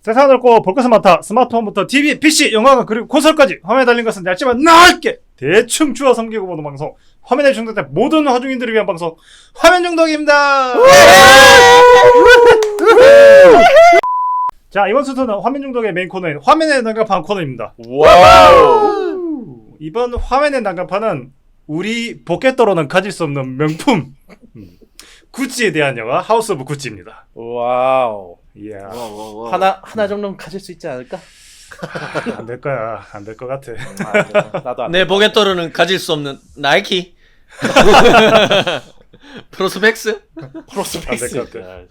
세상을 넓고 볼 것은 많다. 스마트폰부터 TV, PC, 영화관 그리고 콘솔까지 화면에 달린 것은 얇지만 넓게 대충 주워 섬기고 보는 방송. 화면에 중독된 모든 화중인들을 위한 방송 화면 중독입니다. 자, 이번 순서는 화면 중독의 메인 코너인 화면의 난간판 코너입니다. 와우. 이번 화면의 난간판은 우리 포켓도로는 가질 수 없는 명품 구찌에 대한 영화 하우스 오브 구찌입니다. 와우. 이야. 하나 정도는 가질 수 있지 않을까? 안 될 거야. 안 될 것 같아. 나도 안 내 보게토르는 가질 수 없는 나이키 프로스펙스 프로스펙스. 안될것 같아.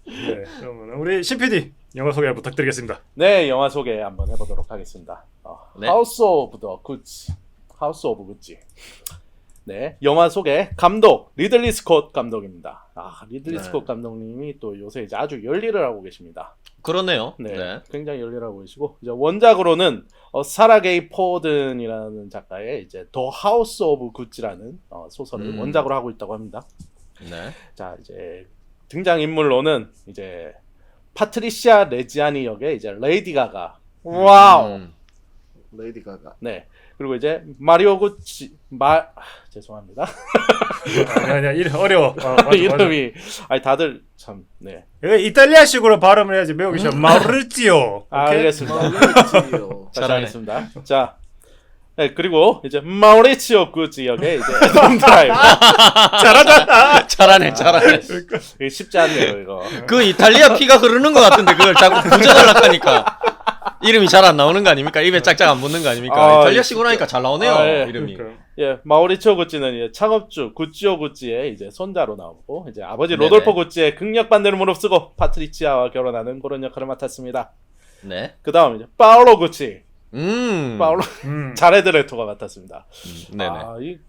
네, 그러면 우리 CPD 영화 소개 부탁드리겠습니다. 네, 영화 소개 한번 해보도록 하겠습니다. 네. 하우스 오브 더 구찌. 하우스 오브 구찌. 네, 영화 소개 감독 리들리 스콧 감독입니다. 리들리 스콧 감독님이 또 요새 이제 아주 열일을 하고 계십니다. 그러네요. 네, 굉장히 열일하고 계시고 이제 원작으로는 사라 게이 포든이라는 작가의 이제 더 하우스 오브 구찌라는 소설을 원작으로 하고 있다고 합니다. 네. 자, 이제 등장 인물로는 이제 파트리시아 레지아니 역의 이제 레이디 가가. 와우. 레이디 가가. 네. 그리고 이제 마리오 구찌 죄송합니다. 아니야, 이름 어려워. 이름이 다들 참 네. 이거 이탈리아식으로 발음을 해야지 매우기 쉬워. 마우리치오. 알겠습니다. 마우리치오. 다시 하겠습니다. 자. 네, 그리고 이제 마우리치오 구찌 역의 이제 애덤 드라이버. 잘하네. 이게 쉽지 않네요, 이거. 그 이탈리아 피가 흐르는 것 같은데 그걸 자꾸 부정하려고 하니까 이름이 잘 안 나오는 거 아닙니까? 입에 짝짝 안 붙는 거 아닙니까? 이탈리아식으로 하니까 잘 나오네요. 예. 이름이. 그러니까. 예, 마우리치오 구찌는 이제 창업주 구찌오 구찌의 이제 손자로 나오고 이제 아버지 네네. 로돌포 구찌의 극력 반대를 무릅쓰고 파트리치아와 결혼하는 그런 역할을 맡았습니다. 네. 그다음 이제 파올로 구찌. 파올로 자레드레토가 맡았습니다. 네네.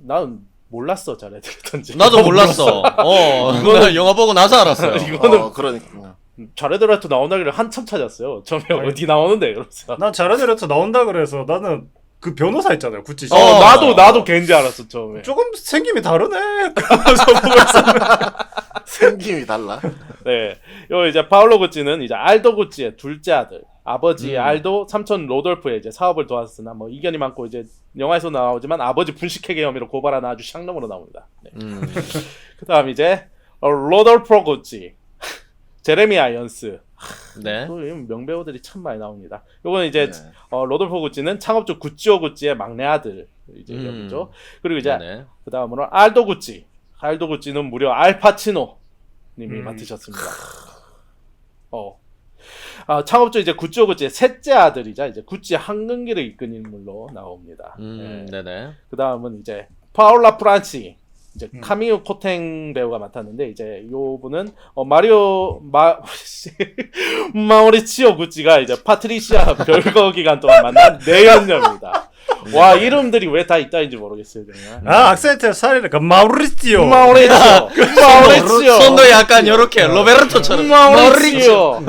난 몰랐어 자레드레토인지. 나도 몰랐어. 나 영화 보고 나서 알았어요. 이거는 그러니까. 자레드레토 나온다길래 한참 찾았어요. 처음에 어디 나오는데 이러면서. 난 자라드레토 나온다 그래서 나는 그 변호사 있잖아요, 구찌 씨. 나도 걔인지 알았어 처음에. 조금 생김이 다르네. 그러면서 보고 있었는데. 생김이 달라. 네, 요 이제 파올로 구찌는 이제 알도 구찌의 둘째 아들. 아버지 알도, 삼촌 로돌프의 이제 사업을 도왔으나 뭐 이견이 많고 이제 영화에서 나오지만 아버지 분식회계 혐의로 고발하는 아주 샹놈으로 나옵니다. 네. 그다음 이제 로돌프 구찌, 제레미 아이언스. 네. 또 명배우들이 참 많이 나옵니다. 요거는 이제 로돌프 구찌는 창업주 구찌오 구찌의 막내 아들 이제 역이죠. 그리고 이제 네네. 그다음으로 알도 구찌. 알도 구찌는 무려 알파치노 님이 맡으셨습니다. 창업주 이제 구찌오 구찌의 셋째 아들이자 이제 구찌 한근기를 이끈 인물로 나옵니다. 네. 네네. 그다음은 이제 파올라 프란치 이제 카미우 코탱 배우가 맡았는데 이제 요 분은 마우리치오 구찌가 이제 파트리시아 별거 기간 동안 만난 내연녀입니다. 와, 이름들이 왜 다 있다인지 모르겠어요 정말. 악센트 살이니까 마우리치오. 마우리치오. 손도 약간 요렇게 로베르토처럼. 마우리치오.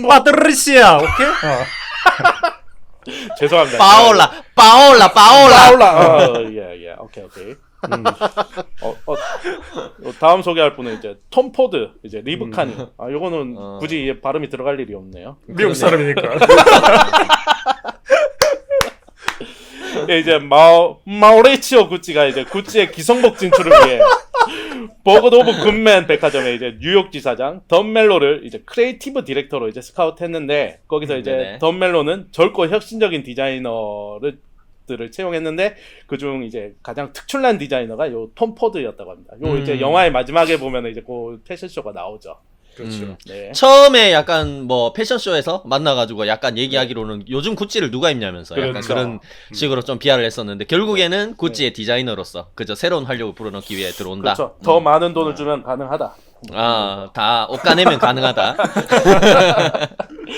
파트리시아. 오케이? 죄송합니다. 파올라. 예. 오케이. 다음 소개할 분은 이제 톰 포드, 이제 리브카니. 요거는 굳이 발음이 들어갈 일이 없네요. 미국 사람이니까. 예, 이제 마우리치오 구찌가 이제 구찌의 기성복 진출을 위해 버그드 오브 굿맨 백화점의 이제 뉴욕 지사장 던 멜로를 이제 크리에이티브 디렉터로 이제 스카우트했는데 거기서 이제 네네. 던 멜로는 젊고 혁신적인 디자이너들을 채용했는데 그중 이제 가장 특출난 디자이너가 요 톰 포드였다고 합니다. 요 이제 영화의 마지막에 보면 이제 그 패션쇼가 나오죠. 그렇죠. 네. 처음에 약간 뭐 패션쇼에서 만나가지고 약간 얘기하기로는 요즘 구찌를 누가 입냐면서 약간 그렇죠. 그런 식으로 좀 비하를 했었는데 결국에는 구찌의 디자이너로서 그저 새로운 활력을 불어넣기 위해 들어온다. 그렇죠. 더 많은 돈을 주면 가능하다. 다 옷 까내면 가능하다.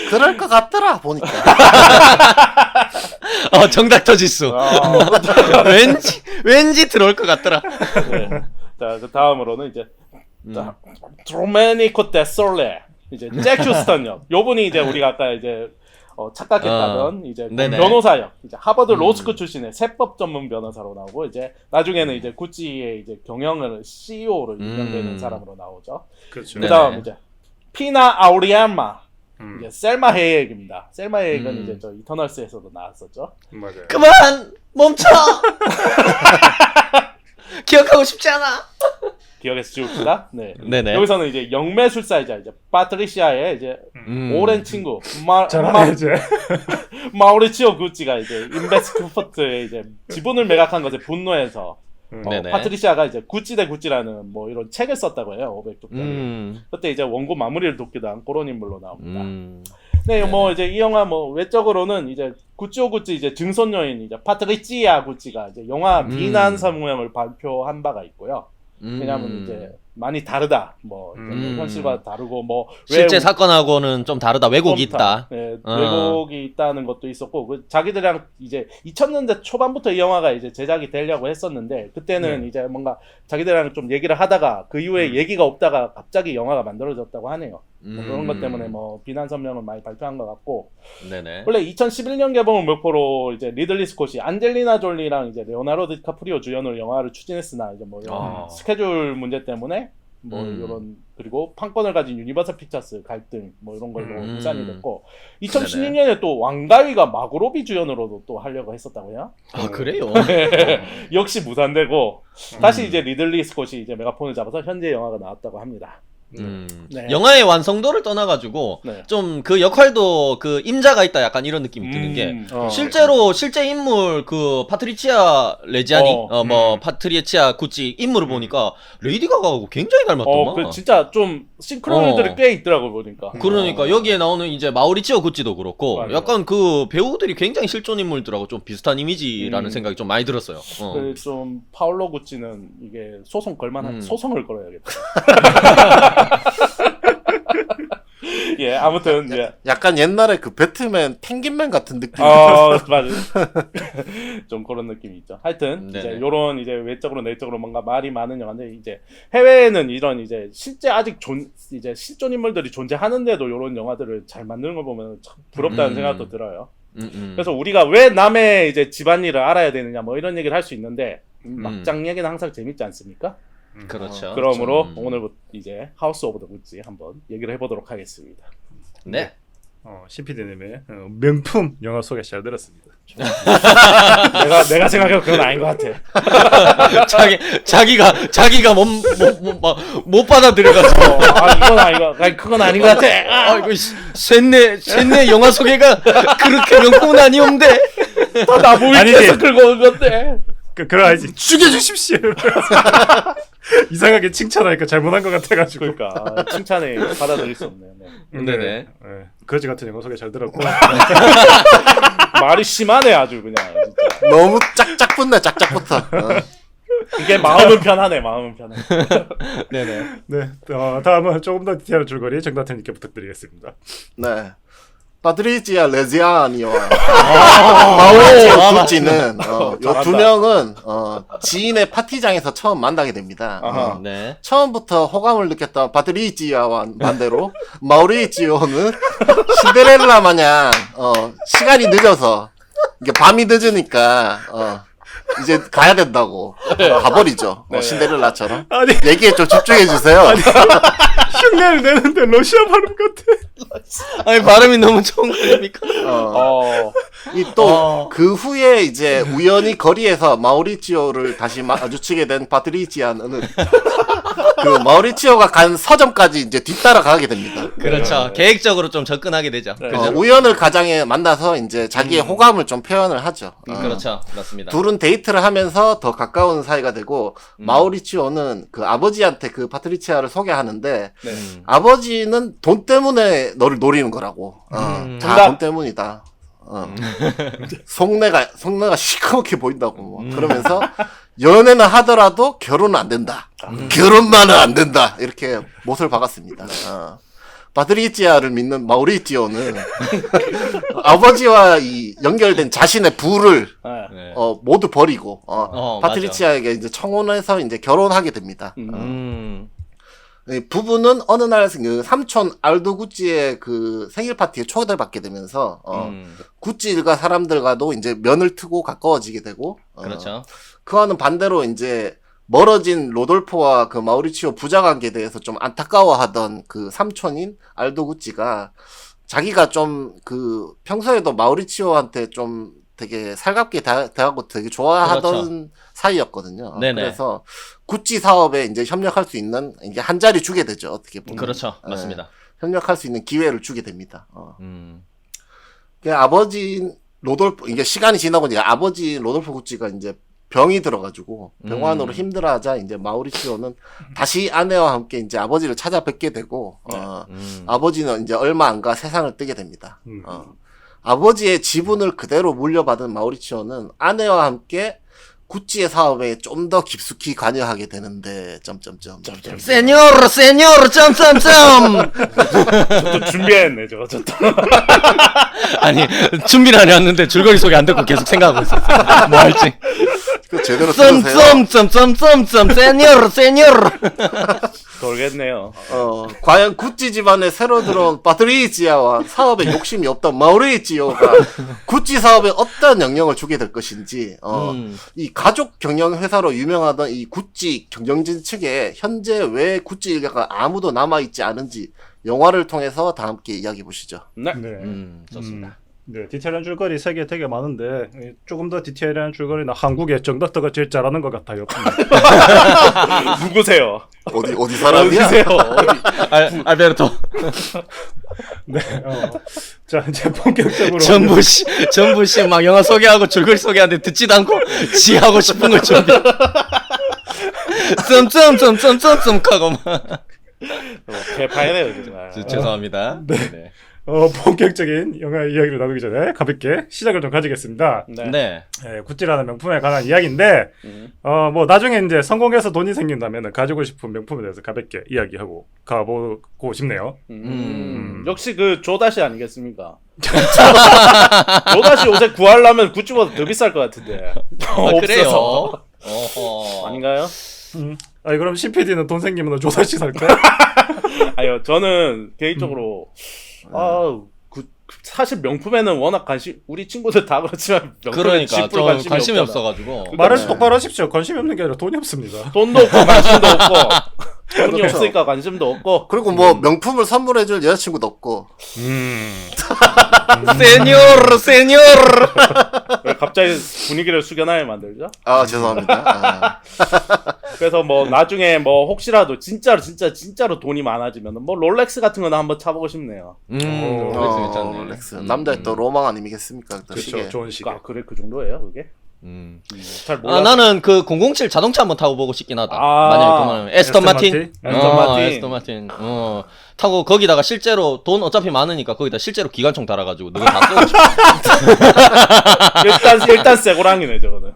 그럴 것 같더라 보니까. 정답 터지수. 왠지 들어올 것 같더라. 네. 자, 그 다음으로는 이제 드로메니코 데솔레 이제 잭 휴스턴 역. 요분이 이제 우리가 아까 이제 착각했다던 이제 네네. 변호사역. 이제 하버드 로스쿨 출신의 세법 전문 변호사로 나오고 이제 나중에는 이제 구찌의 이제 경영을 CEO로 임명되는 사람으로 나오죠. 그렇죠. 그다음 네네. 이제 피나 아우리아마 이제 셀마 헤이액입니다. 셀마 헤이액은 음. 이제 저 이터널스에서도 나왔었죠. 맞아요. 그만 멈춰. 기억하고 싶지 않아. 기억에서 지웁시다. 네. 네네. 여기서는 이제 영매술사이자 이제 파트리시아의 이제 오랜 친구 잘하네 이제. 마우리치오 구찌가 이제 인베스트포트에 이제 지분을 매각한 것에 분노해서 네네. 파트리시아가 이제 구찌 대 구찌라는 뭐 이런 책을 썼다고 해요. 500쪽짜리. 그때 이제 원고 마무리를 돕기도 한 그런 인물로 나옵니다. 네, 뭐 이제 이 영화 뭐 외적으로는 이제 구찌오 구찌 이제 증손녀인 이제 파트리치아 구찌가 이제 영화 비난 성명을 발표한 바가 있고요. 왜냐하면 이제 많이 다르다. 뭐 현실과 다르고 뭐 실제 사건하고는 좀 다르다. 왜곡이 좀 있다. 네, 왜곡이 있다는 것도 있었고 그 자기들이랑 이제 2000년대 초반부터 이 영화가 이제 제작이 되려고 했었는데 그때는 이제 뭔가 자기들이랑 좀 얘기를 하다가 그 이후에 얘기가 없다가 갑자기 영화가 만들어졌다고 하네요. 뭐 그런 것 때문에 뭐 비난 성명을 많이 발표한 것 같고 네네. 원래 2011년 개봉을 목표로 이제 리들리 스콧이 안젤리나 졸리랑 이제 레오나르도 디카프리오 주연으로 영화를 추진했으나 이제 뭐 이런 스케줄 문제 때문에 뭐 이런 그리고 판권을 가진 유니버설 픽처스 갈등 뭐 이런 걸로 무산이 됐고 2016년에 또 왕가위가 마고로비 주연으로도 또 하려고 했었다고요. 아 그래요? 역시 무산되고 다시 이제 리들리 스콧이 이제 메가폰을 잡아서 현재 영화가 나왔다고 합니다. 네. 영화의 완성도를 떠나가지고 네. 좀 그 역할도 그 임자가 있다 약간 이런 느낌이 드는 게 실제로 실제 인물 그 파트리치아 레지아니 뭐 파트리치아 구찌 인물을 보니까 레이디 가가하고 굉장히 닮았더만. 그 진짜 좀 싱크로율들이 꽤 있더라고 보니까. 그러니까 여기에 나오는 이제 마우리치오 구찌도 그렇고 맞아요. 약간 그 배우들이 굉장히 실존 인물들하고 좀 비슷한 이미지라는 생각이 좀 많이 들었어요. 좀 파울로 구찌는 이게 소송 걸만한 소송을 걸어야겠다. 예, 아무튼 예. 약간 옛날에 그 배트맨 펭귄맨 같은 느낌. 맞아. 좀 그런 느낌이 있죠. 하여튼 이제 네네. 요런 이제 외적으로 내적으로 뭔가 말이 많은 영화인데 이제 해외에는 이런 이제 실제 아직 이제 실존 인물들이 존재하는데도 요런 영화들을 잘 만드는 걸 보면 참 부럽다는 생각도 들어요. 그래서 우리가 왜 남의 이제 집안일을 알아야 되느냐 뭐 이런 얘기를 할 수 있는데 막장 얘기는 항상 재밌지 않습니까? 그렇죠. 그러므로 오늘부터 이제 하우스 오브 더 구찌 한번 얘기를 해보도록 하겠습니다. 네. CPD님의 명품 영화 소개 잘 들었습니다. 내가 생각해도 그건 아닌 것 같아. 자기가 못 받아들여가지고. 이건 아니고, 그건 아닌 것 같아. 아이고 셋내 영화 소개가 그렇게 명품은 아니었는데. 나 모임에서 끌고 온 건데. 그럼 알지. 죽여주십시오. 이상하게 칭찬하니까 잘못한 것 같아가지고. 그러니까 칭찬에 받아들일 수 없네요. 네. 네네. 거지 같은 영화 소개 잘 들었고. 말이 심하네 아주 그냥. 진짜. 너무 짝짝 붙네 짝짝부터. 이게 마음은 편하네 마음은 편해. 네네. 네, 다음은 조금 더 디테일한 줄거리 정다태님께 부탁드리겠습니다. 네. 파트리치아 레지아니와 마우리치오 구찌는 요 두 명은 지인의 파티장에서 처음 만나게 됩니다. 네. 처음부터 호감을 느꼈던 파트리치아와 반대로 마우리치오는 신데렐라 마냥 시간이 늦어서 이게 밤이 늦으니까 이제 가야 된다고 가버리죠. 신데렐라처럼. 아니. 얘기에 좀 집중해 주세요. 흉내를 내는데 러시아 발음 같아. 아니 발음이 너무 좋은 거니까. 이 또 그 후에 이제 우연히 거리에서 마우리치오를 다시 마주치게 된 파트리치아는 그 마우리치오가 간 서점까지 이제 뒤따라 가게 됩니다. 그렇죠. 계획적으로 좀 접근하게 되죠. 그죠? 우연을 가장에 만나서 이제 자기의 호감을 좀 표현을 하죠. 그렇죠. 맞습니다. 둘은 데이트를 하면서 더 가까운 사이가 되고 마우리치오는 그 아버지한테 그 파트리치아를 소개하는데 아버지는 돈 때문에 너를 노리는 거라고. 다 돈 때문이다. 속내가 시커멓게 보인다고 뭐. 그러면서 연애는 하더라도 결혼은 안 된다. 결혼만은 안 된다. 이렇게 못을 박았습니다. 파트리치아를 믿는 마우리치오는 아버지와 이 연결된 자신의 부를 모두 버리고 파트리치아에게 이제 청혼해서 이제 결혼하게 됩니다. 이 부부는 어느 날 그 삼촌 알도 구찌의 그 생일 파티에 초대받게 되면서 구찌 일가 사람들과도 이제 면을 트고 가까워지게 되고 그렇죠. 그와는 반대로 이제 멀어진 로돌포와 그 마우리치오 부자 관계에 대해서 좀 안타까워하던 그 삼촌인 알도 구찌가 자기가 좀 그 평소에도 마우리치오한테 좀 되게 살갑게 대하고 되게 좋아하던 사이였거든요. 네네. 그래서 구찌 사업에 이제 협력할 수 있는 이게 한 자리 주게 되죠. 어떻게 보면. 그렇죠. 예, 맞습니다. 협력할 수 있는 기회를 주게 됩니다. 음. 그 아버지 로돌프 이게 시간이 지나고 이제 아버지 로돌프 구찌가 이제 병이 들어가지고 병환으로 힘들어하자 이제 마우리치오는 다시 아내와 함께 이제 아버지를 찾아뵙게 되고 아버지는 이제 얼마 안 가 세상을 뜨게 됩니다. 아버지의 지분을 그대로 물려받은 마우리치오는 아내와 함께 구찌의 사업에 좀 더 깊숙이 관여하게 되는데 점점점 세뇨르 점점점. 또 준비했네 저거 또. 아니 준비는 안 해왔는데 줄거리 소개 안 듣고 계속 생각하고 있었어요. 뭐 할지. 그 제대로 들으세요. 점점점점점 세뇨르. 돌겠네요. 과연 구찌 집안에 새로 들어온 파트리치아와 사업에 욕심이 없던 마우리치오가 구찌 사업에 어떤 영향을 주게 될 것인지, 이 가족 경영 회사로 유명하던 이 구찌 경영진 측에 현재 왜 구찌 일가가 아무도 남아있지 않은지 영화를 통해서 다 함께 이야기해 보시죠. 네. 좋습니다. 네, 디테일한 줄거리 세계 되게 많은데 조금 더 디테일한 줄거리는 한국의 정덕덕가 제일 잘하는 것 같아요. 누구세요? 어디 사람이야? 누구세요? 알베르토. 네, 자 이제 본격적으로 전부 씨 막 영화 소개하고 줄거리 소개하는데 듣지도 않고 지 하고 싶은 걸 준비. 점점점점점점 하고 막. 개파이네요 정말. 죄송합니다. 네. 본격적인 영화 이야기를 나누기 전에 가볍게 시작을 좀 가지겠습니다. 네. 구찌라는 명품에 관한 이야기인데, 뭐 나중에 이제 성공해서 돈이 생긴다면 가지고 싶은 명품에 대해서 가볍게 이야기하고 가보고 싶네요. 역시 그 조다시 아니겠습니까? 조다시 옷에 구하려면 구찌보다 더 비쌀 것 같은데. 그래요. 아닌가요? 아니 그럼 CPD는 돈 생기면 조사씨 살까? 아니요, 저는 개인적으로 사실 명품에는 워낙 우리 친구들 다 그렇지만 명품에 그러니까 좀 관심이 없어가지고. 말을 똑바로 하십시오. 관심이 없는 게 아니라 돈이 없습니다. 돈도 없고 관심도 없고 돈이 그렇죠. 없으니까 관심도 없고. 그리고 뭐 명품을 선물해줄 여자친구도 없고. 세뇨르. 왜 갑자기 분위기를 숙연하게 만들죠? 아 죄송합니다. 그래서 뭐 나중에 뭐 혹시라도 진짜로 돈이 많아지면 뭐 롤렉스 같은 거나 한번 차보고 싶네요. 롤렉스 괜찮네. 롤렉스. 남자의 또 로망 아니겠습니까? 또 그렇죠. 시계. 좋은 시계. 아 그래 그 정도예요 그게? 잘 몰라. 아 나는 그 007 자동차 한번 타고 보고 싶긴 하다. 아, 만약에 그러면 에스턴 마틴. 에스턴 마틴. 타고 거기다가 실제로 돈 어차피 많으니까 거기다 실제로 기관총 달아가지고 너가 다 쏘고 싶어. 일단 새고랑이네 저거는.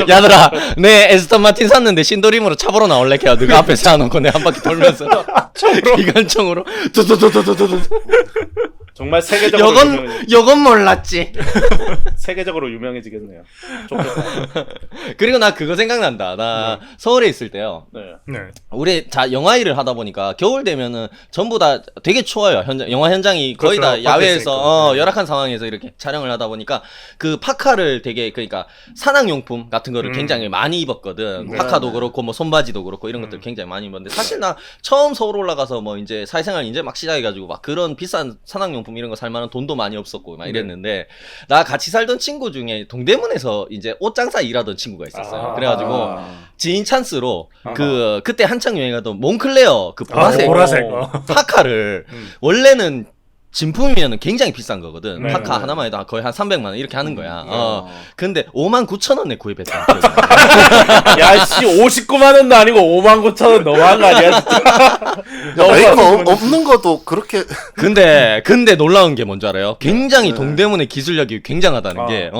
야들아, 내 에스턴 마틴 샀는데 신도림으로 차 보러 나올래? 걔가 너가 앞에 세워놓고 내 한 바퀴 돌면서 기관총으로 두두두두두두. 정말 세계적으로 요건 몰랐지. 세계적으로 유명해지겠네요. 좋겠다. 그리고 나 그거 생각난다. 나 서울에 있을 때요. 네. 네. 우리 영화 일을 하다 보니까 겨울 되면은 전부 다 되게 추워요. 영화 현장이 거의 그렇죠. 다 야외에서 있으니까. 열악한 상황에서 이렇게 촬영을 하다 보니까 그 파카를 되게 그러니까 산악용품 같은 거를 굉장히 많이 입었거든. 파카도 그렇고 뭐 손바지도 그렇고 이런 것들 굉장히 많이 입었는데 사실 나 처음 서울 올라가서 뭐 이제 사회생활 이제 막 시작해가지고 막 그런 비싼 산악용품 이런 거 살 만한 돈도 많이 없었고 막 이랬는데 나 같이 살던 친구 중에 동대문에서 이제 옷장사 일하던 친구가 있었어요. 그래가지고 지인 찬스로 그때 한창 유행하던 몽클레어 그 보라색 파카를 원래는 진품이면 굉장히 비싼 거거든. 네, 파카 네. 하나만 해도 거의 한 300만 원 이렇게 하는 거야. 근데 59,000원에 구입했다. 야씨 59만 원도 아니고 59,000원 너무한 거 아니야? 진짜? 메이커 없는 것도 그렇게 근데 놀라운 게 뭔지 알아요? 굉장히 동대문의 기술력이 굉장하다는 게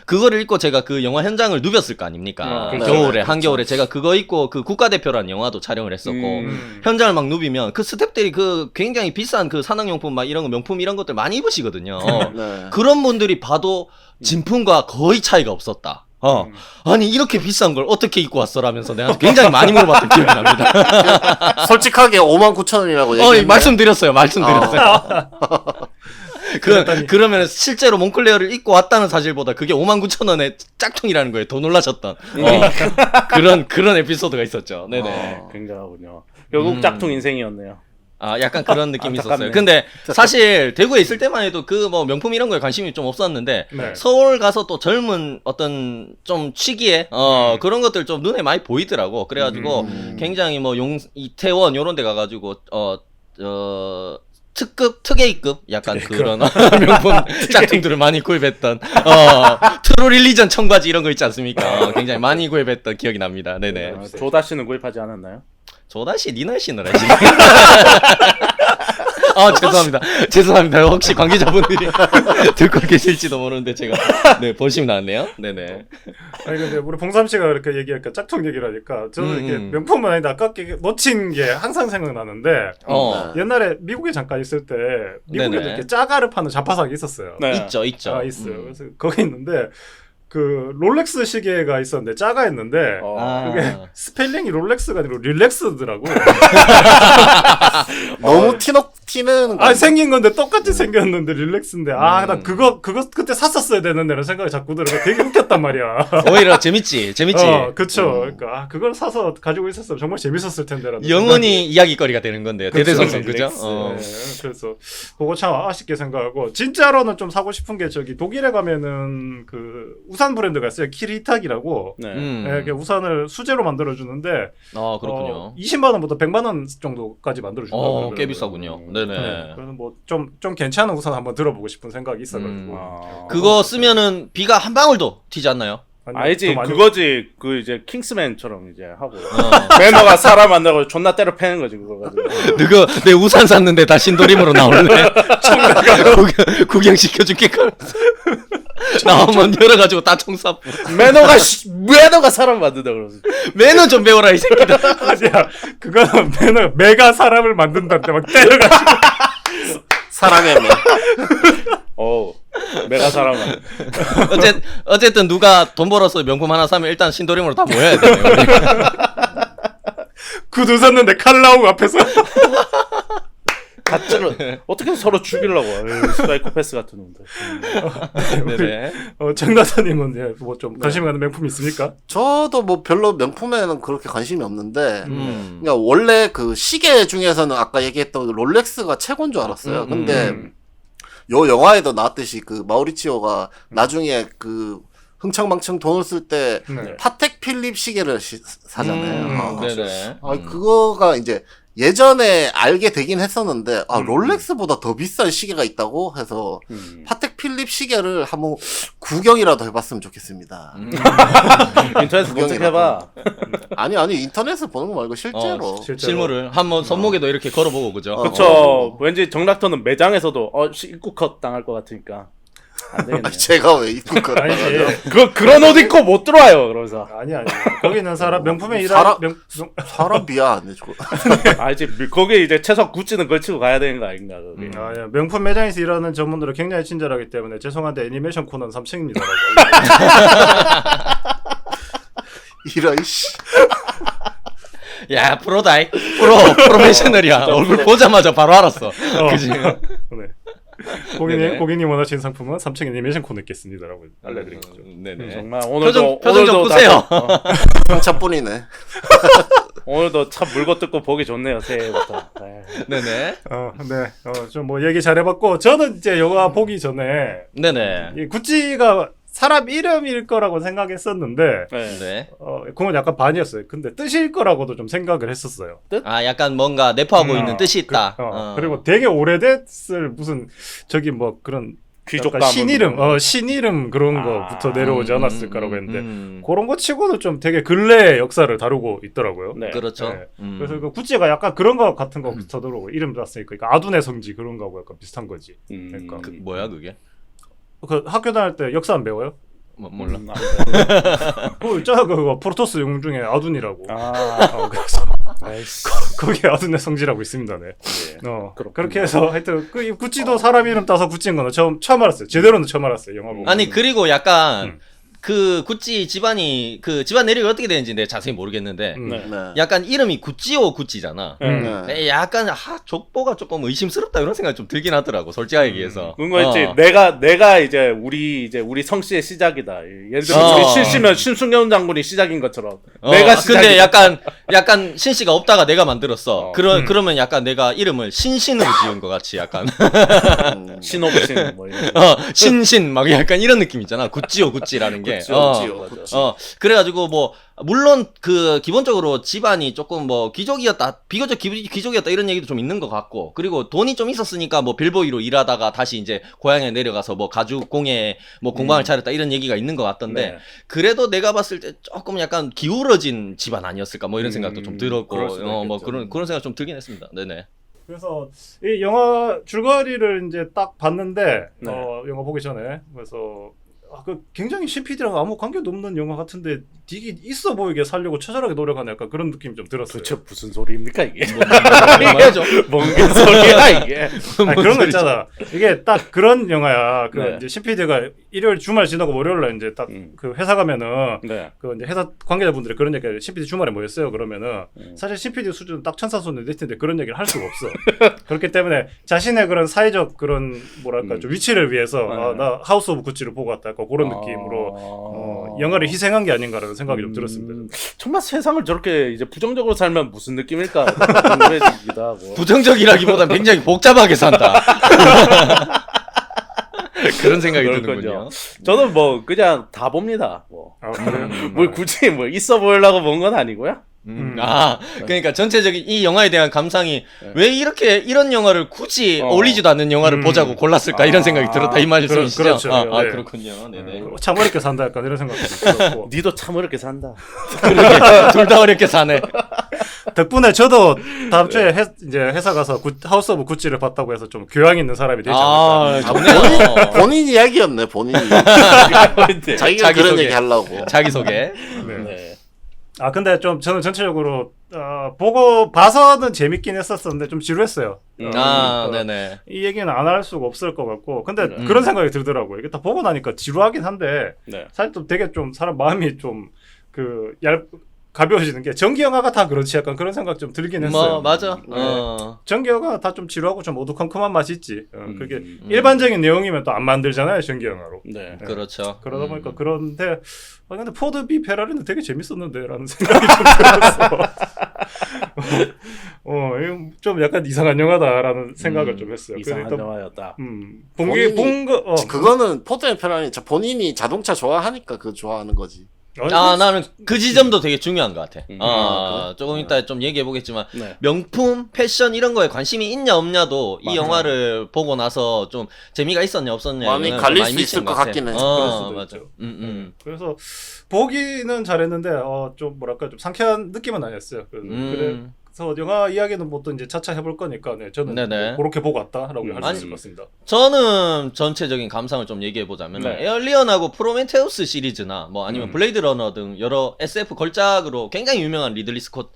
그거를 입고 제가 그 영화 현장을 누볐을 거 아닙니까? 그렇죠. 겨울에 한겨울에 제가 그거 입고 그 국가대표라는 영화도 촬영을 했었고 현장을 막 누비면 그 스태프들이 그 굉장히 비싼 그 산악용품 막 이런 거 명품 이런 것들 많이 입으시거든요. 네. 그런 분들이 봐도 진품과 거의 차이가 없었다. 아니 이렇게 비싼 걸 어떻게 입고 왔어라면서 내가 굉장히 많이 물어봤던 기억이 납니다. 솔직하게 59,000원이라고 얘기했는데 말씀드렸어요. 그러면 실제로 몽클레어를 입고 왔다는 사실보다 그게 59,000원의 짝퉁이라는 거에 더 놀라셨던 그런 에피소드가 있었죠. 네네. 굉장하군요. 결국 짝퉁 인생이었네요. 약간 그런 느낌이 안타깝네. 있었어요. 근데 사실 대구에 있을 때만 해도 그 뭐 명품 이런 거에 관심이 좀 없었는데 네. 서울 가서 또 젊은 어떤 좀 취기에 그런 것들 좀 눈에 많이 보이더라고. 그래가지고 굉장히 뭐 이태원 요런 데 가가지고 특A급 약간 그런 명품 짝퉁들을 많이 구입했던 트루 릴리전 청바지 이런 거 있지 않습니까? 굉장히 많이 구입했던 기억이 납니다. 네네. 조다 씨는 구입하지 않았나요? 조다씨 니날 신으라 지금. 죄송합니다. 혹시 관계자분들이 듣고 계실지도 모르는데 제가 본심 나왔네요. 네네. 아니 근데 우리 봉삼 씨가 이렇게 얘기하니까 짝퉁 얘기를 하니까 저는 이게 명품은 아닌데 아깝게 놓친 게 항상 생각나는데 옛날에 미국에 잠깐 있을 때 미국에도 네네. 이렇게 짜가를 파는 자파상이 있었어요. 네. 있죠. 있어요. 그래서 거기 있는데 그 롤렉스 시계가 있었는데 짜가였는데 그게 스펠링이 롤렉스가 아니고 릴렉스더라고. 너무 튀는 거 생긴 건데 똑같이 생겼는데 릴렉스인데 나 그거 그때 샀었어야 되는데 라는 생각이 자꾸 들어가 되게 웃겼단 말이야. 오히려 재밌지. 그쵸. 그러니까 그걸 사서 가지고 있었으면 정말 재밌었을 텐데라는 영원히 이야기거리가 되는 건데요. 대대성성 그죠? 네, 그래서 그거 참 아쉽게 생각하고 진짜로는 좀 사고 싶은 게 저기 독일에 가면은 그 우산 브랜드가 있어요. 키리탁이라고. 네. 이렇게 우산을 수제로 만들어 주는데 그렇군요. 20만 원부터 100만 원 정도까지 만들어 준다고. 꽤 비싸군요. 네네. 그래서 뭐 좀 괜찮은 우산 한번 들어보고 싶은 생각이 있어가지고. 그거 쓰면은 비가 한 방울도 튀지 않나요? 알지 그거지 그 이제 킹스맨처럼 이제 하고 매너가 사람 만나고 존나 때려 패는 거지 그거 가지고. 누가 내 우산 샀는데 다 신도림으로 나올래? 구경 시켜줄게. 나오면 열어가지고 다 청사부. 매너가 사람 만든다 그러지. 매너 좀 배워라 이 새끼들. 아니야 그거는 매가 사람을 만든다는데 막 때려가지고. 사랑의 매. 매가 사람. 어쨌든 누가 돈 벌어서 명품 하나 사면 일단 신도림으로 다 모여야 되네요. 구두 샀는데 칼 나오고 앞에서. 가짜로 어떻게 서로 죽이려고 사이코패스 같은 놈들. 네네. 정다사님은 뭐 좀 관심 가는 명품 있습니까? 저도 뭐 별로 명품에는 그렇게 관심이 없는데, 그러니까 원래 그 시계 중에서는 아까 얘기했던 롤렉스가 최고인 줄 알았어요. 근데 요 영화에도 나왔듯이 그 마우리치오가 나중에 그 흥청망청 돈을 쓸 때 파텍 필립 시계를 사잖아요. 네네. 그거가 이제 예전에 알게 되긴 했었는데 롤렉스보다 더 비싼 시계가 있다고 해서 파텍 필립 시계를 한번 구경이라도 해봤으면 좋겠습니다. 인터넷에서 검색해봐. 아니 인터넷에서 보는 거 말고 실제로. 실물을 한번 손목에도 이렇게 걸어보고 그죠? 그쵸. 왠지 정락터는 매장에서도 입구 컷 당할 것 같으니까 안 되겠네. 제가 왜 입고 거 아니지. 그런 옷 입고 못 들어와요. 그러면서. 아니. 거기는 사람 명품에 일하는 사람 비하 안 해주고. 알지. 거기 이제 최소 구찌는 걸치고 가야 되는 거 아닌가. 거기. 명품 매장에서 일하는 전문들은 굉장히 친절하기 때문에 죄송한데 애니메이션 코너는 3층입니다. 이런 씨. 야 프로다이. 프로페셔널이야. 얼굴 보자마자 바로 알았어. 그지? 네. 네네. 고객님 원하시는 상품은 3층 애니메이션 코너 있겠습니다라고 알려드린 거죠. 네네. 정말 오늘도 표정 좀 끄세요. 상처뿐이네. 오늘도 참 물고 뜯고 보기 좋네요. 새해부터. 네네. 좀 뭐 얘기 잘해봤고 저는 이제 영화 보기 전에 네네. 이 구찌가 사람 이름일 거라고 생각했었는데 네. 그건 약간 반이었어요. 근데 뜻일 거라고도 좀 생각을 했었어요. 약간 뭔가 내포하고 있는 뜻이 있다. 그리고 되게 오래됐을 무슨 저기 뭐 그런 귀족 신이름 그런 거부터 내려오지 않았을까라고 했는데 그런 거 치고는 좀 되게 근래의 역사를 다루고 있더라고요. 네. 그렇죠. 네. 그래서 그 구찌가 약간 그런 거 같은 거 비슷하더라고요. 이름 났으니까 그러니까 아둔의 성지 그런 거하고 약간 비슷한 거지. 그러니까 뭐야 그게? 그 학교 다닐 때 역사 안 배워요? 몰라. 있잖아 그거 프로토스 용 중에 아둔이라고. 그래서 거기에 아둔의 성지라고 있습니다. 네. 그렇게 해서 하여튼 그 구찌도 사람 이름 따서 구찌인 거는 처음 알았어요. 제대로는 처음 알았어요. 영화 보고. 아니 그리고 약간 그 구찌 집안이 그 집안 내력이 어떻게 되는지 내가 자세히 모르겠는데 네. 네. 약간 이름이 구찌오 구찌잖아. 네. 약간 족보가 조금 의심스럽다 이런 생각이 좀 들긴 하더라고 솔직하게 얘기해서. 그런 거 있지. 내가 이제 우리 성씨의 시작이다. 예를 들어 우리 신씨면 신승현 장군이 시작인 것처럼 내가 시작이다. 근데 약간 신씨가 없다가 내가 만들었어. 그러면 약간 내가 이름을 신신으로 지은 것 같이 약간 신호부신 뭐 이런. 신신 막 약간 이런 느낌 있잖아. 구찌오 구찌라는 게. 구찌오, 구찌. 그래가지고 뭐 물론 그 기본적으로 집안이 조금 뭐 귀족이었다, 비교적 귀족이었다 이런 얘기도 좀 있는 것 같고, 그리고 돈이 좀 있었으니까 뭐 빌보이로 일하다가 다시 이제 고향에 내려가서 뭐 가죽공예 뭐 공방을 차렸다 이런 얘기가 있는 것 같던데, 네. 그래도 내가 봤을 때 조금 약간 기울어진 집안 아니었을까 뭐 이런 생각도 좀 그럴 들었고, 수도 뭐 있겠죠. 그런 생각 좀 들긴 했습니다. 네네. 그래서 이 영화 줄거리를 이제 딱 봤는데 네. 영화 보기 전에 그래서 그 굉장히 CPD랑 아무 관계도 없는 영화 같은데 되게 있어 보이게 살려고 처절하게 노력하는 약간 그런 느낌이 좀 들었어요. 도대체 무슨 소리입니까 이게? 뭔 말이죠? 뭔 소리야 이게? 아니, 그런 거 있잖아. 이게 딱 그런 영화야. 그 네. 이제 CPD가 일요일 주말 지나고 월요일날 이제 딱 그 회사 가면은 네. 그 이제 회사 관계자분들이 그런 얘기를 CPD 주말에 모였어요. 그러면은 사실 CPD 수준은 딱 천사손을 낼 텐데 그런 얘기를 할 수가 없어. 그렇기 때문에 자신의 그런 사회적 그런 뭐랄까 좀 위치를 위해서 나 하우스 오브 구찌를 보고 왔다. 약간 그런 느낌으로 영화를 희생한 게 아닌가라는 생각이 좀 들었습니다. 정말 세상을 저렇게 이제 부정적으로 살면 무슨 느낌일까 궁금해지기도 하고. 부정적이라기보다 굉장히 복잡하게 산다. 그런 생각이 그렇군요. 드는군요. 저는 뭐 그냥 다 봅니다. 뭐. 아, 그래요? 뭘 굳이 뭐 있어 보이려고 본 건 아니고요. 그러니까 전체적인 이 영화에 대한 감상이 왜 이렇게 이런 영화를 굳이 어울리지도 않는 영화를 보자고 골랐을까 이런 생각이 들었다 이 말씀이시죠? 그렇죠. 네. 그렇군요. 네네. 참 어렵게 산다 약간 이런 생각도 좀 들었고 니도 참 어렵게 산다. 둘 다 어렵게 사네. 덕분에 저도 다음 주에 이제 회사 가서 하우스 오브 구찌를 봤다고 해서 좀 교양 있는 사람이 되지 않을까. 좋네요. 본인 이야기였네, 본인 이야기. 자기가 자기 그런 소개. 얘기 하려고. 자기소개. 네. 네. 아 근데 좀 저는 전체적으로 보고 봐서는 재밌긴 했었었는데 좀 지루했어요. 네네. 이 얘기는 안 할 수가 없을 것 같고 근데 그런 생각이 들더라고요. 이게 다 보고 나니까 지루하긴 한데 네. 사실 좀 되게 좀 사람 마음이 좀 가벼워지는 게 전기 영화가 다 그렇지 약간 그런 생각 좀 들긴 했어요. 맞아. 전기 영화가 다 좀 지루하고 좀 어두컴컴한 맛이 있지. 그게 일반적인 내용이면 또 안 만들잖아요 전기 영화로. 네. 그렇죠. 그러다 보니까 그런데 근데 포드 비 페라리는 되게 재밌었는데라는 생각이 좀 들었어. 이거 좀 약간 이상한 영화다라는 생각을 좀 했어요. 이상한 그래서 일단, 영화였다. 그거는 포드 앤 페라리 본인이 자동차 좋아하니까 그거 좋아하는 거지. 나는 그 지점도 되게 중요한 것 같아. 그래? 조금 이따 좀 얘기해 보겠지만 네. 명품, 패션 이런 거에 관심이 있냐 없냐도 이 맞아요. 영화를 보고 나서 좀 재미가 있었냐 없었냐 많이 영향을 갈릴 많이 수 미치는 있을 것 같아. 같긴 해. 그럴 수도 맞아. 있죠. 그래서 보기는 잘했는데 좀 뭐랄까 좀 상쾌한 느낌은 아니었어요. 그래서 영화 이야기는 뭐 또 이제 차차 해볼 거니까 저는 네네. 뭐 그렇게 보고 왔다라고 할 수 아니, 있을 것 같습니다. 저는 전체적인 감상을 좀 얘기해 보자면 네. 에얼리언하고 프로메테우스 시리즈나 뭐 아니면 블레이드 러너 등 여러 SF 걸작으로 굉장히 유명한 리들리 스콧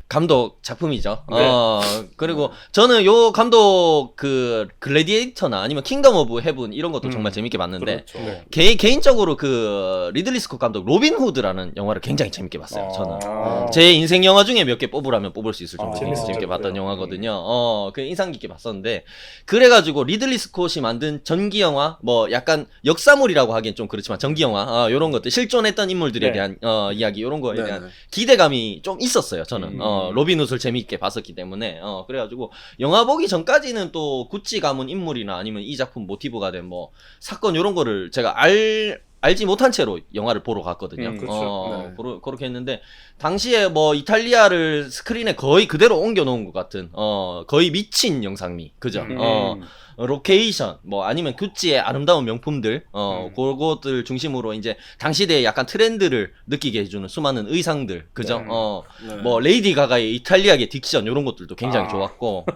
감독 작품이죠. 네. 그리고 저는 요 감독 그 글래디에이터나 아니면 킹덤 오브 헤븐 이런 것도 정말 재밌게 봤는데 그렇죠. 네. 개인적으로 그 리들리 스콧 감독 로빈 후드라는 영화를 굉장히 재밌게 봤어요. 저는 아. 제 인생 영화 중에 몇 개 뽑으라면 뽑을 수 있을 정도로 재밌었죠. 재밌게 봤던 그래요. 영화거든요. 그 인상 깊게 봤었는데 그래가지고 리들리 스콧이 만든 전기 영화 뭐 약간 역사물이라고 하기엔 좀 그렇지만 전기 영화 요런 것들 실존했던 인물들에 네. 대한 이야기 요런 거에 네네. 대한 기대감이 좀 있었어요. 저는 로빈 훗을 재미있게 봤었기 때문에 그래가지고 영화 보기 전까지는 또 구찌 가문 인물이나 아니면 이 작품 모티브가 된 뭐 사건 요런 거를 제가 알지 못한 채로 영화를 보러 갔거든요. 그렇죠. 네. 그렇게 했는데 당시에 뭐 이탈리아를 스크린에 거의 그대로 옮겨 놓은 것 같은 거의 미친 영상미 그죠? 로케이션 뭐 아니면 구찌의 아름다운 명품들 그것들 중심으로 이제 당시대의 약간 트렌드를 느끼게 해주는 수많은 의상들 그죠? 네. 뭐 레이디 가가의 이탈리아계 딕션 이런 것들도 굉장히 좋았고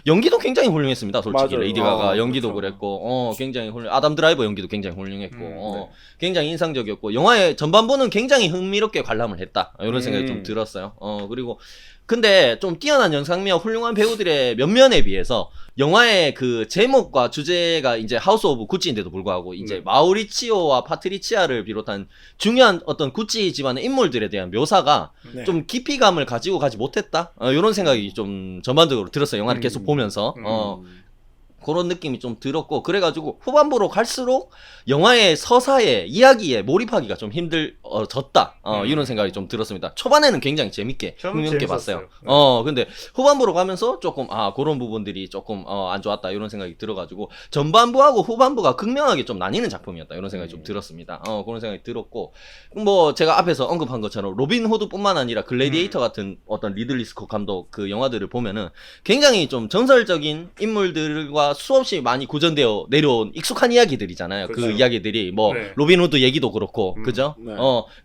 연기도 굉장히 훌륭했습니다. 솔직히 맞아요. 레이디 가가 연기도 그렇죠. 그랬고 굉장히 아담 드라이버 연기도 굉장히 훌륭했고 굉장히 인상적이었고 영화의 전반부는 굉장히 흥미롭게 관람을 했다. 이런 생각이 좀 들었어요. 그리고 근데 좀 뛰어난 영상미와 훌륭한 배우들의 면면에 비해서 영화의 그 제목과 주제가 이제 하우스 오브 구찌인데도 불구하고 이제 마우리치오와 파트리치아를 비롯한 중요한 어떤 구찌 집안의 인물들에 대한 묘사가 좀 깊이감을 가지고 가지 못했다. 이런 생각이 좀 전반적으로 들었어요. 영화를 계속 보면서. 그런 느낌이 좀 들었고 그래가지고 후반부로 갈수록 영화의 서사에 이야기에 몰입하기가 좀 힘들어졌다 이런 생각이 좀 들었습니다. 초반에는 굉장히 재밌게 흥미롭게 봤어요. 근데 후반부로 가면서 조금 그런 부분들이 조금 안 좋았다 이런 생각이 들어가지고 전반부하고 후반부가 극명하게 좀 나뉘는 작품이었다 이런 생각이 좀 들었습니다. 그런 생각이 들었고 뭐 제가 앞에서 언급한 것처럼 로빈 후드뿐만 아니라 글래디에이터 같은 어떤 리들리 스콧 감독 그 영화들을 보면은 굉장히 좀 전설적인 인물들과 수없이 많이 고전되어 내려온 익숙한 이야기들이잖아요. 그렇죠. 그 이야기들이 뭐 로빈 후드 얘기도 그렇고 그죠? 네.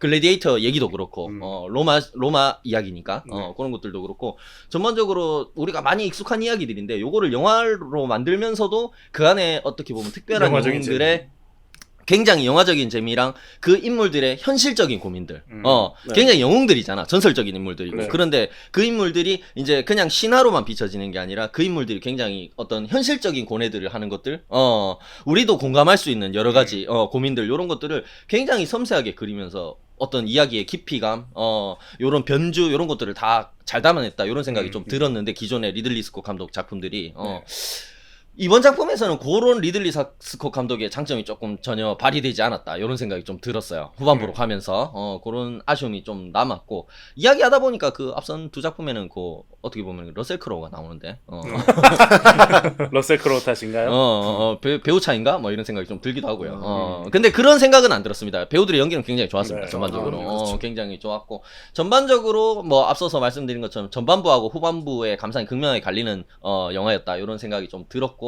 글래디에이터 얘기도 그렇고 로마 이야기니까 그런 것들도 그렇고 전반적으로 우리가 많이 익숙한 이야기들인데 요거를 영화로 만들면서도 그 안에 어떻게 보면 특별한 영화적인 영웅들의 굉장히 영화적인 재미랑 그 인물들의 현실적인 고민들. 굉장히 영웅들이잖아. 전설적인 인물들이고. 네. 그런데 그 인물들이 이제 그냥 신화로만 비춰지는 게 아니라 그 인물들이 굉장히 어떤 현실적인 고뇌들을 하는 것들. 우리도 공감할 수 있는 여러 가지 고민들 요런 것들을 굉장히 섬세하게 그리면서 어떤 이야기의 깊이감, 요런 변주 요런 것들을 다 잘 담아냈다. 요런 생각이 좀 들었는데 기존의 리들리 스콧 감독 작품들이 이번 작품에서는 그런 리들리 스콧 감독의 장점이 조금 전혀 발휘되지 않았다 이런 생각이 좀 들었어요. 후반부로 가면서 그런 아쉬움이 좀 남았고 이야기하다 보니까 그 앞선 두 작품에는 그 어떻게 보면 러셀 크로우가 나오는데 러셀 크로우 탓인가요? 배우 차인가 뭐 이런 생각이 좀 들기도 하고요. 근데 그런 생각은 안 들었습니다. 배우들의 연기는 굉장히 좋았습니다. 네. 전반적으로 그렇죠. 굉장히 좋았고 전반적으로 뭐 앞서서 말씀드린 것처럼 전반부하고 후반부의 감상이 극명하게 갈리는 영화였다 이런 생각이 좀 들었고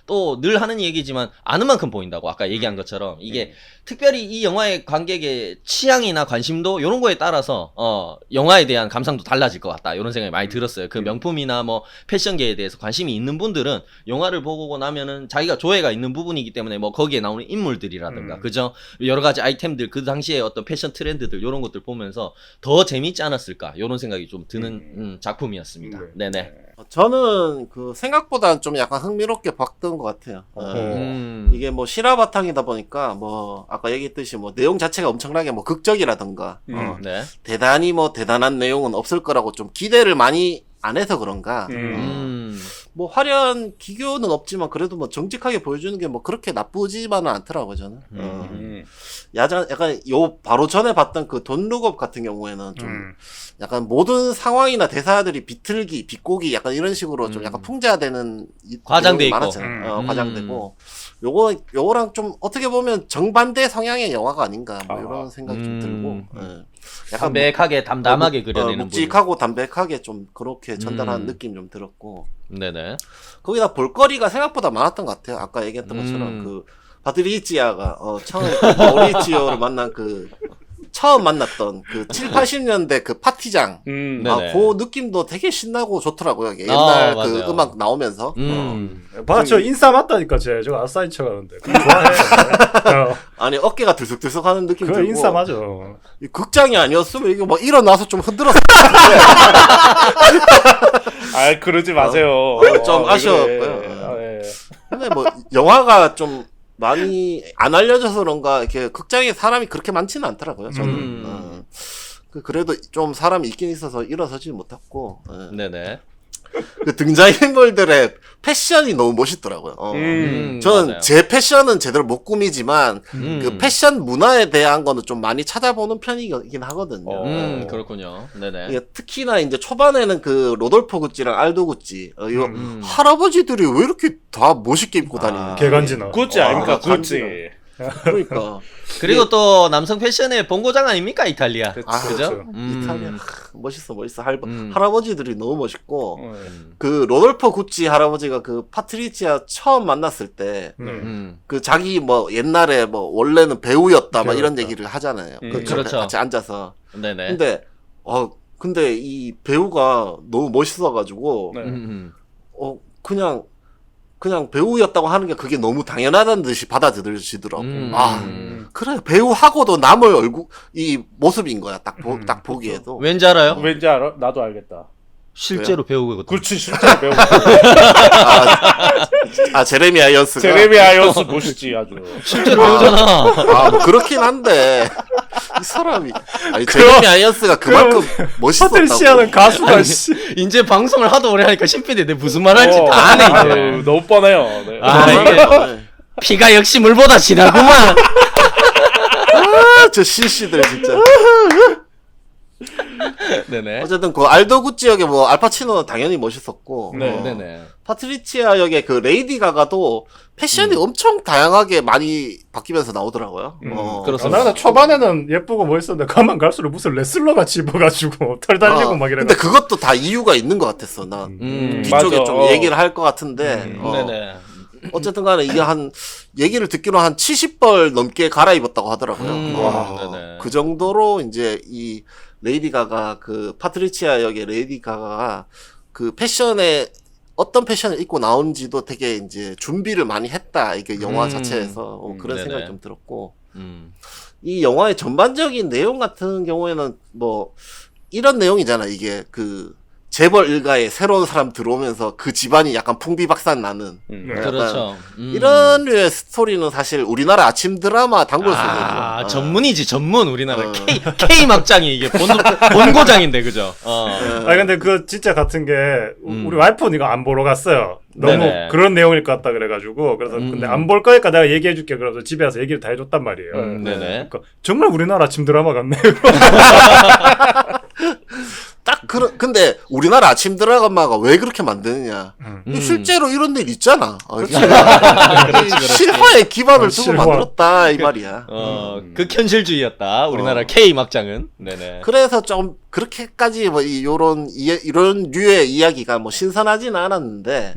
또 늘 하는 얘기지만 아는 만큼 보인다고 아까 얘기한 것처럼 이게 특별히 이 영화의 관객의 취향이나 관심도 이런 거에 따라서 영화에 대한 감상도 달라질 것 같다 이런 생각이 많이 들었어요. 그 명품이나 뭐 패션계에 대해서 관심이 있는 분들은 영화를 보고 나면은 자기가 조예가 있는 부분이기 때문에 뭐 거기에 나오는 인물들이라든가 그죠? 여러 가지 아이템들 그 당시에 어떤 패션 트렌드들 이런 것들 보면서 더 재밌지 않았을까 이런 생각이 좀 드는 작품이었습니다. 네네. 저는 그 생각보다 좀 약간 흥미롭게 봤던 것 같아요. 이게 뭐 실화 바탕이다 보니까 뭐 아까 얘기했듯이 뭐 내용 자체가 엄청나게 뭐 극적이라든가 네. 대단히 뭐 대단한 내용은 없을 거라고 좀 기대를 많이 안 해서 그런가. 뭐 화려한 기교는 없지만 그래도 뭐 정직하게 보여주는 게 뭐 그렇게 나쁘지만은 않더라고요 저는. 약간 요 바로 전에 봤던 그 돈 룩업 같은 경우에는 좀 약간 모든 상황이나 대사들이 비틀기, 비꼬기 약간 이런 식으로 좀 약간 풍자되는 과장돼 있고. 많았잖아요. 과장되고 요거랑 좀 어떻게 보면 정반대 성향의 영화가 아닌가 뭐 이런 생각이 좀 들고. 약간 담백하게 담담하게 그려내는 묵직하고 담백하게 좀 그렇게 전달하는 느낌 좀 들었고. 네네. 거기다 볼거리가 생각보다 많았던 것 같아요. 아까 얘기했던 것처럼 그 파트리치아가 처음 마우리치오를 만난 그 처음 만났던 그 7, 80년대 그 파티장 네네. 그 느낌도 되게 신나고 좋더라고요. 옛날 그 맞아요. 음악 나오면서 저 인싸 맞다니까 저 아싸인 척하는데 좋아해. 아니 어깨가 들썩들썩하는 느낌 그거 들고 인싸 맞아. 이 극장이 아니었으면 이거 뭐 일어나서 좀 흔들었을 아 그러지 마세요. 좀 왜 아쉬웠고요. 그래. 근데 뭐 영화가 좀 많이 안 알려져서 그런가 이렇게 극장에 사람이 그렇게 많지는 않더라고요. 저는 그래도 좀 사람이 있긴 있어서 일어서지 못했고 네네. 그 등장인물들의 패션이 너무 멋있더라고요. 저는 맞아요. 제 패션은 제대로 못 꾸미지만 그 패션 문화에 대한 거는 좀 많이 찾아보는 편이긴 하거든요. 그렇군요. 네네. 이게 특히나 이제 초반에는 그 로돌포 구찌랑 알도 구찌 이거 할아버지들이 왜 이렇게 다 멋있게 입고 다니는 개간지나. 구찌 아닙니까 구찌. 간지나. 그러니까 그리고 또 남성 패션의 본고장 아닙니까 이탈리아. 그쵸. 그죠? 이탈리아 멋있어 할아버지들이 너무 멋있고 음. 그 로돌포 구찌 할아버지가 그 파트리치아 처음 만났을 때 그 자기 뭐 옛날에 뭐 원래는 배우였다 막 이런 얘기를 하잖아요. 그 그렇죠. 같이 앉아서. 네네. 근데 이 배우가 너무 멋있어가지고 네. 그냥 그냥 배우였다고 하는 게 그게 너무 당연하다는 듯이 받아들여지더라고. 음. 아, 그래 배우하고도 남의 얼굴 이 모습인 거야. 딱 보기에도. 왠지 알아요? 왠지 알아? 나도 알겠다. 실제로 배우거든. 그렇지 실제로 배우고. 제레미 아이언스가. 제레미 아이언스 멋있지 아주. 실제로 배우잖아. 뭐 그렇긴 한데 이 사람이 아니 제레미 아이언스가 그만큼 멋있었다고. 파트리시아는 가수가 씨. 이제 방송을 하도 오래 하니까 신PD 내 무슨 말 할지 다 아네 이제. 아유, 너무 뻔해요. 네. 아 이게 피가 역시 물보다 진하구만. 저 신씨들 진짜. 네네. 어쨌든 그 알도 구찌 역의 뭐 알파치노는 당연히 멋있었고. 네. 네네. 파트리치아 역의 그 레이디 가가도 패션이 엄청 다양하게 많이 바뀌면서 나오더라고요. 그렇습니다. 나는 초반에는 예쁘고 멋있었는데 가만 갈수록 무슨 레슬러 같이 입어가지고 털 달리고 막 이래. 근데 그것도 다 이유가 있는 것 같았어. 나 뒤쪽에 맞아. 좀 얘기를 할 것 같은데. 네네. 어쨌든 간에 이게 얘기를 듣기로 한 70벌 넘게 갈아입었다고 하더라고요. 네네. 그 정도로 이제 이 레이디 가가 그 파트리치아 역의 레이디 가가가 그 패션에 어떤 패션을 입고 나오는지도 되게 이제 준비를 많이 했다. 이게 영화 자체에서 그런 네네. 생각이 좀 들었고. 이 영화의 전반적인 내용 같은 경우에는 뭐 이런 내용이잖아. 이게 그 재벌 일가에 새로운 사람 들어오면서 그 집안이 약간 풍비박산 나는 그렇죠. 이런 류의 스토리는 사실 우리나라 아침 드라마 단골 소재죠. 전문이지 전문 우리나라 K 막장이 이게 본고장인데 그죠? 아니 근데 그 진짜 같은 게 우리 와이프는 이거 안 보러 갔어요. 너무 네네. 그런 내용일 것 같다 그래가지고 그래서 근데 안 볼 거니까 내가 얘기해줄게 그래서 집에 와서 얘기를 다 해줬단 말이에요. 네네. 그러니까 정말 우리나라 아침 드라마 같네. 딱 근데 우리나라 아침 드라마가 왜 그렇게 만드느냐? 실제로 이런 일 있잖아. 실화에 기반을 두고 실화. 만들었다 이 말이야. 극현실주의였다. 우리나라 K 막장은. 네네. 그래서 좀 그렇게까지 뭐 이런 류의 이야기가 뭐 신선하지는 않았는데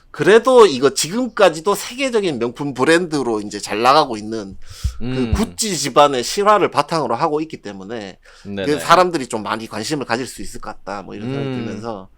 그래도 이거 지금까지도 세계적인 명품 브랜드로 이제 잘 나가고 있는 그 구찌 집안의 실화를 바탕으로 하고 있기 때문에 그 사람들이 좀 많이 관심을 가질 수 있을 것 같다 뭐 이런 생각이 들면서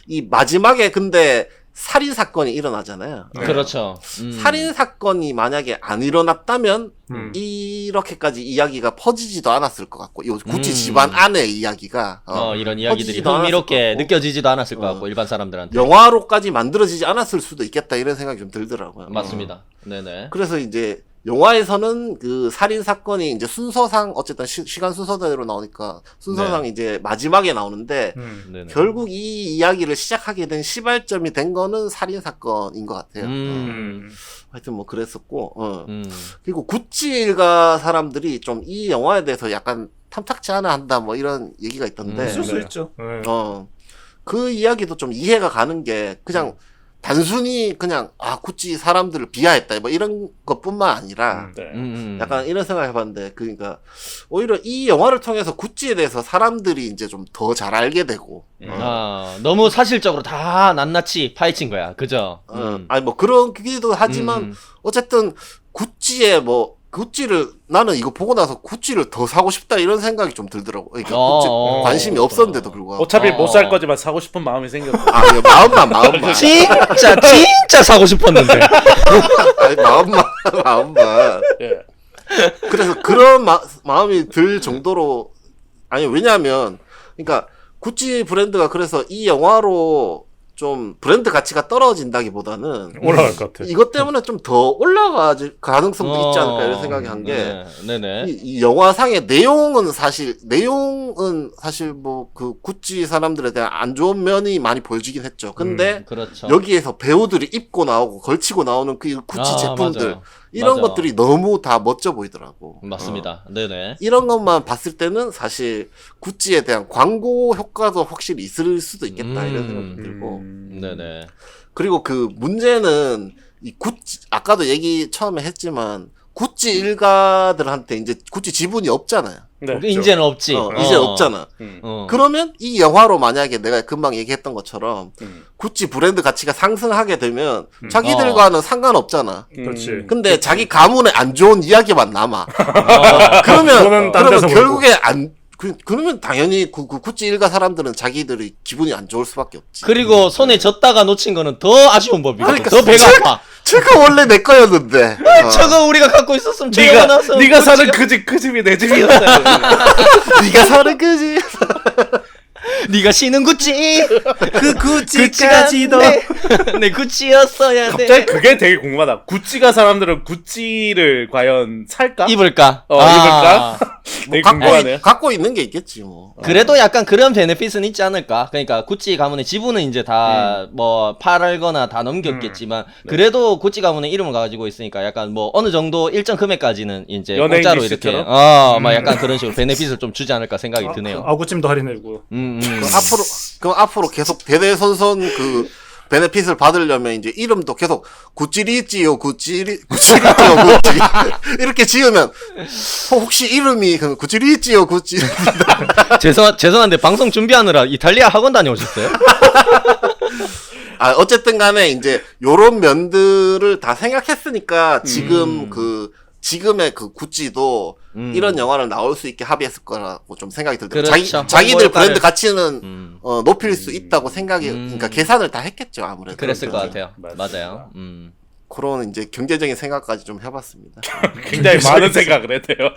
이 마지막에 근데 살인 사건이 일어나잖아요. 그렇죠. 살인 사건이 만약에 안 일어났다면 이렇게까지 이야기가 퍼지지도 않았을 것 같고 이 구찌 집안 안의 이야기가 이런 이야기들이 퍼지지도 흥미롭게 않았을 것 같고. 느껴지지도 않았을 것 같고 일반 사람들한테. 영화로까지 만들어지지 않았을 수도 있겠다 이런 생각이 좀 들더라고요. 맞습니다. 네네. 그래서 이제 영화에서는 그 살인 사건이 이제 순서상 어쨌든 시간 순서대로 나오니까 순서상 이제 마지막에 나오는데 네네. 결국 이 이야기를 시작하게 된 시발점이 된 거는 살인 사건인 것 같아요. 하여튼 뭐 그랬었고 그리고 구찌 일가 사람들이 좀 이 영화에 대해서 약간 탐탁치 않아 한다 뭐 이런 얘기가 있던데 있을 수 있죠. 네. 그 이야기도 좀 이해가 가는 게 그냥 단순히 그냥 구찌 사람들을 비하했다 뭐 이런 것뿐만 아니라 약간 이런 생각 해봤는데 그러니까 오히려 이 영화를 통해서 구찌에 대해서 사람들이 이제 좀 더 잘 알게 되고 너무 사실적으로 다 낱낱이 파헤친 거야. 그죠? 아니 뭐 그런기도 하지만 어쨌든 구찌에 뭐 구찌를 나는 이거 보고 나서 구찌를 더 사고 싶다 이런 생각이 좀 들더라고. 그러니까 구찌 관심이 없었는데도 불구하고. 어차피 못 살 거지만 사고 싶은 마음이 생겼어. 이거 마음만. 진짜 사고 싶었는데. 아니, 마음만. 예. 그래서 그런 마음이 들 정도로 아니 왜냐하면 그러니까 구찌 브랜드가 그래서 이 영화로 좀 브랜드 가치가 떨어진다기보다는 올라갈 것 같아. 이것 때문에 좀 더 올라갈 가능성도 있지 않을까 이런 생각이 한 게 이 영화상의 내용은 사실 뭐 그 구찌 사람들에 대한 안 좋은 면이 많이 보여지긴 했죠. 근데 그렇죠. 여기에서 배우들이 입고 나오고 걸치고 나오는 그 구찌 제품들 맞아요. 이런 맞아. 것들이 너무 다 멋져 보이더라고. 맞습니다. 네네. 이런 것만 봤을 때는 사실 구찌에 대한 광고 효과도 확실히 있을 수도 있겠다 이런 생각이 들고. 네네. 그리고 그 문제는 이 구찌 아까도 얘기 처음에 했지만 구찌 일가들한테 이제 구찌 지분이 없잖아요. 네. 이제는 없지. 이제 없잖아. 그러면 이 영화로 만약에 내가 금방 얘기했던 것처럼 구찌 브랜드 가치가 상승하게 되면 자기들과는 상관없잖아. 그렇지. 근데 자기 가문에 안 좋은 이야기만 남아. 그거는 딴 그러면 데서 결국에 그러면 당연히 그 구찌 일가 사람들은 자기들이 기분이 안 좋을 수밖에 없지. 그리고 손에 졌다가 놓친 거는 더 아쉬운 법이고 그러니까 더 배가 아파. 제가 원래 내 거였는데. 저거 우리가 갖고 있었으면 제가 나서 네가 사는 그 집이 내 집이었어요. 네가 사는 거지. 네가 신은 구찌 그 구찌까지도 내 구찌였어야 돼. 갑자기 그게 되게 궁금하다. 구찌가 사람들은 구찌를 과연 살까? 입을까? 입을까? 되게 궁금하네요. 갖고 있는 게 있겠지 뭐. 그래도 약간 그런 베네핏은 있지 않을까? 그러니까 구찌 가문의 지분은 이제 다 뭐 팔거나 다 넘겼겠지만 그래도 구찌 가문의 이름을 가지고 있으니까 약간 뭐 어느 정도 일정 금액까지는 이제 연예인 공짜로 이렇게 기수처럼? 막 약간 그런 식으로 베네핏을 좀 주지 않을까 생각이 드네요. 아구찜도 할인해주고. 그럼 앞으로 계속 대대손손 그 베네핏을 받으려면 이제 이름도 계속 구찌리찌요 구찌리찌요 구찌 이렇게 지으면 혹시 이름이 그 구찌리찌요 구찌 죄송한데 방송 준비하느라 이탈리아 학원 다녀오셨어요? 어쨌든 간에 이제 요런 면들을 다 생각했으니까 지금 지금의 그 구찌도 이런 영화를 나올 수 있게 합의했을 거라고 좀 생각이 들더라고요. 그렇죠. 자기들 브랜드 홍보효과를- 가치는 높일 수 있다고 그러니까 계산을 다 했겠죠 아무래도. 그랬을 것 그렇죠. 같아요. 맞아요. 그런 이제 경제적인 생각까지 좀 해봤습니다. 굉장히 많은 생각을 했대요.